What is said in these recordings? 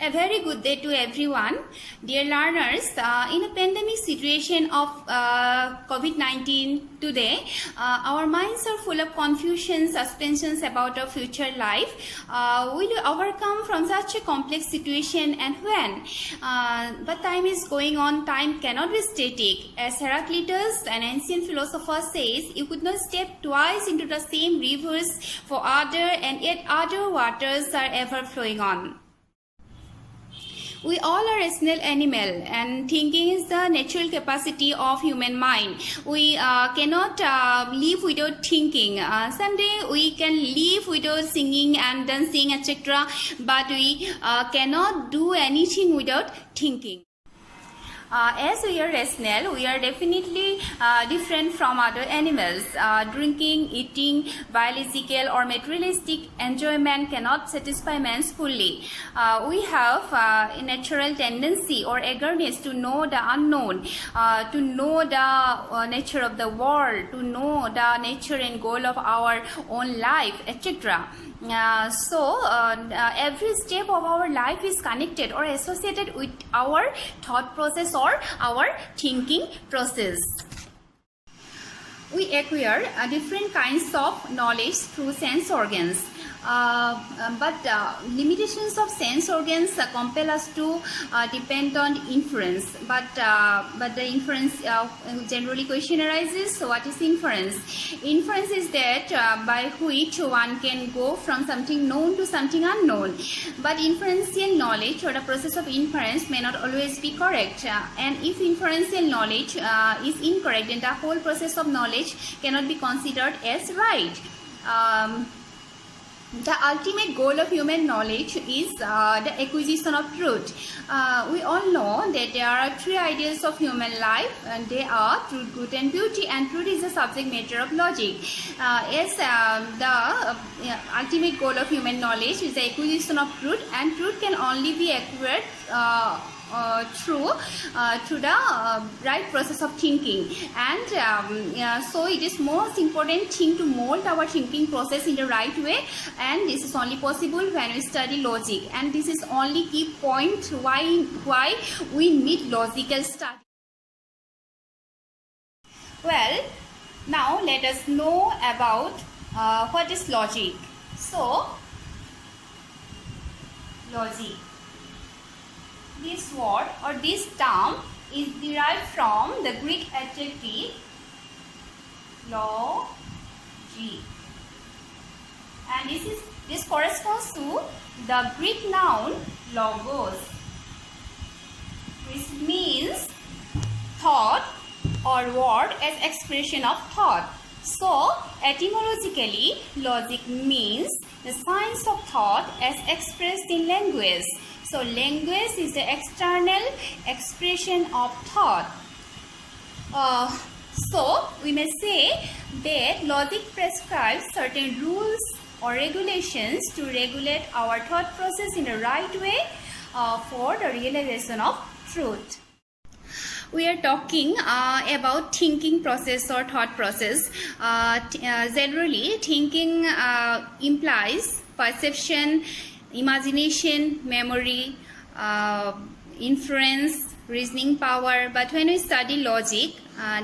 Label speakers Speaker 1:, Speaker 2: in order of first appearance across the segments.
Speaker 1: A very good day to everyone. Dear learners, in a pandemic situation of COVID-19 today, our minds are full of confusion, suspensions about our future life. Will we overcome from such a complex situation and when? But time is going on, time cannot be static. As Heraclitus, an ancient philosopher, says, you could not step twice into the same rivers for other and yet other waters are ever flowing on. We all are rational animal, and thinking is the natural capacity of human mind. We cannot live without thinking. Someday we can live without singing and dancing, etc. But we cannot do anything without thinking. As we are rational, we are definitely different from other animals. Drinking, eating, biological or materialistic enjoyment cannot satisfy man fully. We have a natural tendency or eagerness to know the unknown, to know the nature of the world, to know the nature and goal of our own life, etc. Every step of our life is connected or associated with our thought process or our thinking process. We acquire different kinds of knowledge through sense organs. But limitations of sense organs compel us to depend on inference. But the inference generally question arises. So what is inference? Inference is that by which one can go from something known to something unknown. But inferential knowledge or the process of inference may not always be correct. And if inferential knowledge is incorrect, then the whole process of knowledge cannot be considered as right. The ultimate goal of human knowledge is the acquisition of truth. We all know that there are three ideals of human life, and they are truth, good and beauty, and truth is the subject matter of logic. The ultimate goal of human knowledge is the acquisition of truth, and truth can only be acquired through the right process of thinking. And so it is most important thing to mold our thinking process in the right way, and this is only possible when we study logic, and this is only key point why we need logical study. Well, now let us know about what is logic. So, logic. This word or this term is derived from the Greek adjective logi, and this corresponds to the Greek noun logos, which means thought or word as expression of thought. So, etymologically, logic means the science of thought as expressed in language. So, language is the external expression of thought. So, we may say that logic prescribes certain rules or regulations to regulate our thought process in the right way for the realization of truth. We are talking about thinking process or thought process. Generally, thinking implies perception, imagination, memory, inference, reasoning power. But when we study logic,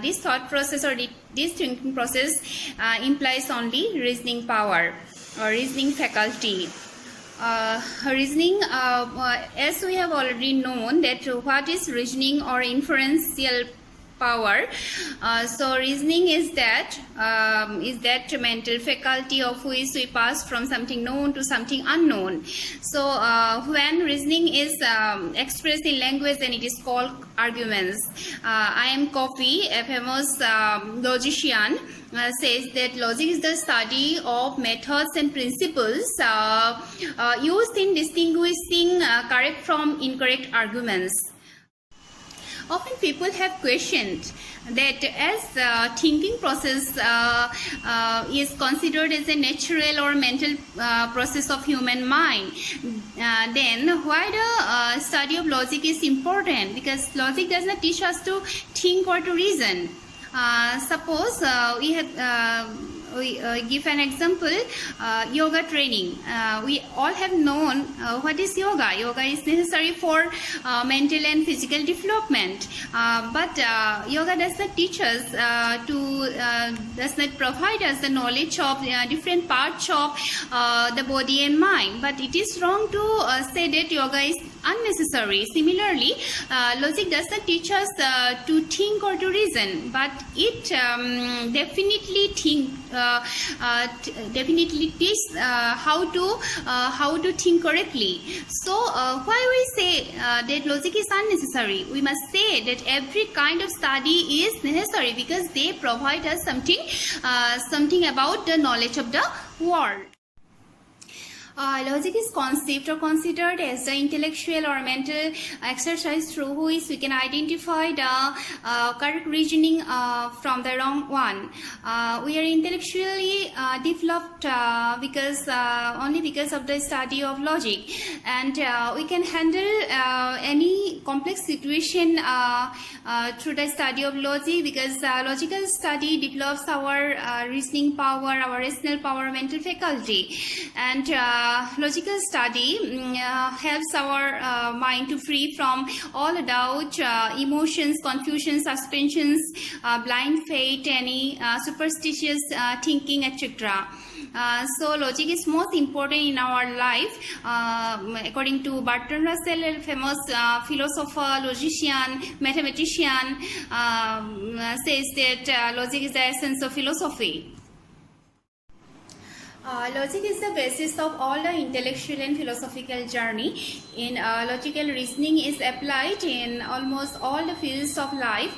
Speaker 1: this thought process or this thinking process implies only reasoning power or reasoning faculty. Reasoning, as we have already known that what is reasoning or inferential power. So reasoning is that mental faculty of which we pass from something known to something unknown. So when reasoning is expressed in language, then it is called arguments. I am Covey, a famous logician, says that logic is the study of methods and principles used in distinguishing correct from incorrect arguments. Often people have questioned that as thinking process is considered as a natural or mental process of human mind, then why the study of logic is important? Because logic does not teach us to think or to reason. Suppose we have we give an example, yoga training. We all have known what is yoga. Yoga is necessary for mental and physical development. But yoga does not teach us does not provide us the knowledge of different parts of the body and mind. But it is wrong to say that yoga is unnecessary. Similarly, logic does not teach us to think or to reason, but it definitely teaches how to think correctly. So why we say that logic is unnecessary? We must say that every kind of study is necessary because they provide us something about the knowledge of the world. Logic is conceived or considered as the intellectual or mental exercise through which we can identify the correct reasoning from the wrong one. We are intellectually developed only because of the study of logic, and we can handle any complex situation through the study of logic, because logical study develops our reasoning power, our rational power, mental faculty, and logical study helps our mind to free from all doubt, emotions, confusion, suspensions, blind faith, any superstitious thinking, etc. So logic is most important in our life. According to Bertrand Russell, a famous philosopher, logician, mathematician, says that logic is the essence of philosophy. Logic is the basis of all the intellectual and philosophical journey. In logical reasoning is applied in almost all the fields of life.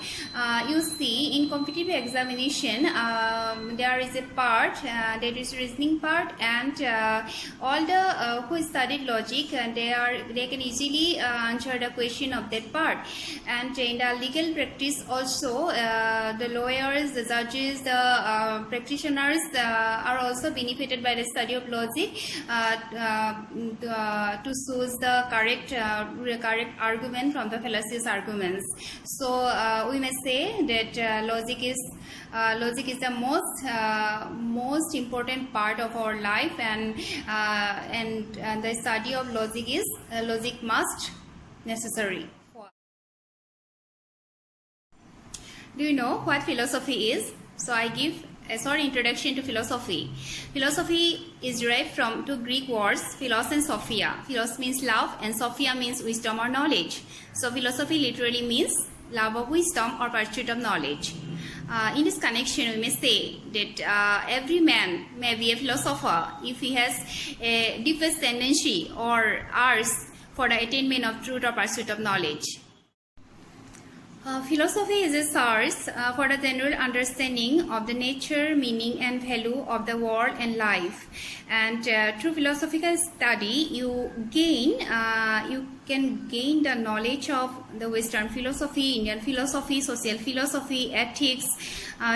Speaker 1: You see, in competitive examination, there is a part that is reasoning part, and all the who studied logic, and they can easily answer the question of that part. And in the legal practice also, the lawyers, the judges, the practitioners are also benefited by the study of logic to choose the correct argument from the fallacious arguments. So we may say that logic is the most important part of our life, and the study of logic is logic must necessary. Do you know what philosophy is? So I give a short introduction to philosophy. Philosophy is derived from two Greek words, philos and sophia. Philos means love and sophia means wisdom or knowledge. So philosophy literally means love of wisdom or pursuit of knowledge. In this connection, we may say that every man may be a philosopher if he has a deepest tendency or urge for the attainment of truth or pursuit of knowledge. Philosophy is a source for the general understanding of the nature, meaning and value of the world and life. And through philosophical study, you can gain the knowledge of the Western philosophy, Indian philosophy, social philosophy, ethics,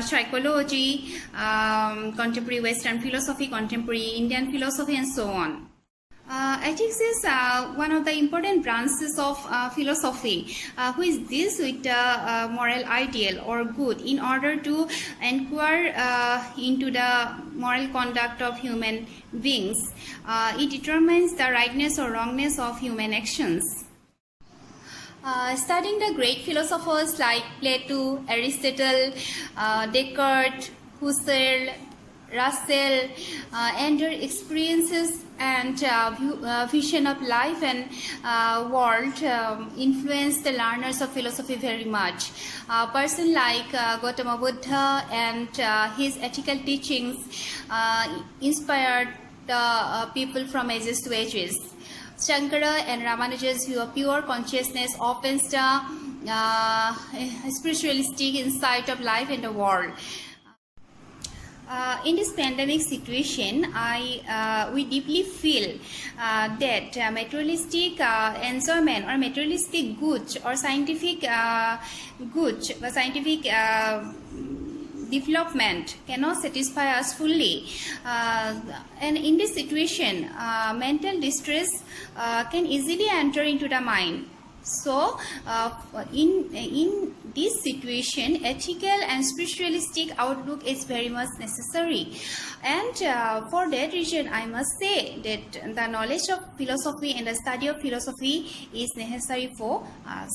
Speaker 1: psychology, contemporary Western philosophy, contemporary Indian philosophy, and so on. Ethics is one of the important branches of philosophy, which deals with the moral ideal or good in order to inquire into the moral conduct of human beings. It determines the rightness or wrongness of human actions. Studying the great philosophers like Plato, Aristotle, Descartes, Husserl, Russell, and their experiences and vision of life and world influenced the learners of philosophy very much. A person like Gautama Buddha and his ethical teachings inspired the people from ages to ages. Shankara and Ramanuja's view of pure consciousness opens the spiritualistic insight of life and the world. In this pandemic situation, we deeply feel that materialistic enjoyment or materialistic goods or scientific development cannot satisfy us fully, and in this situation, mental distress can easily enter into the mind. So, in this situation, ethical and spiritualistic outlook is very much necessary. And for that reason, I must say that the knowledge of philosophy and the study of philosophy is necessary for us.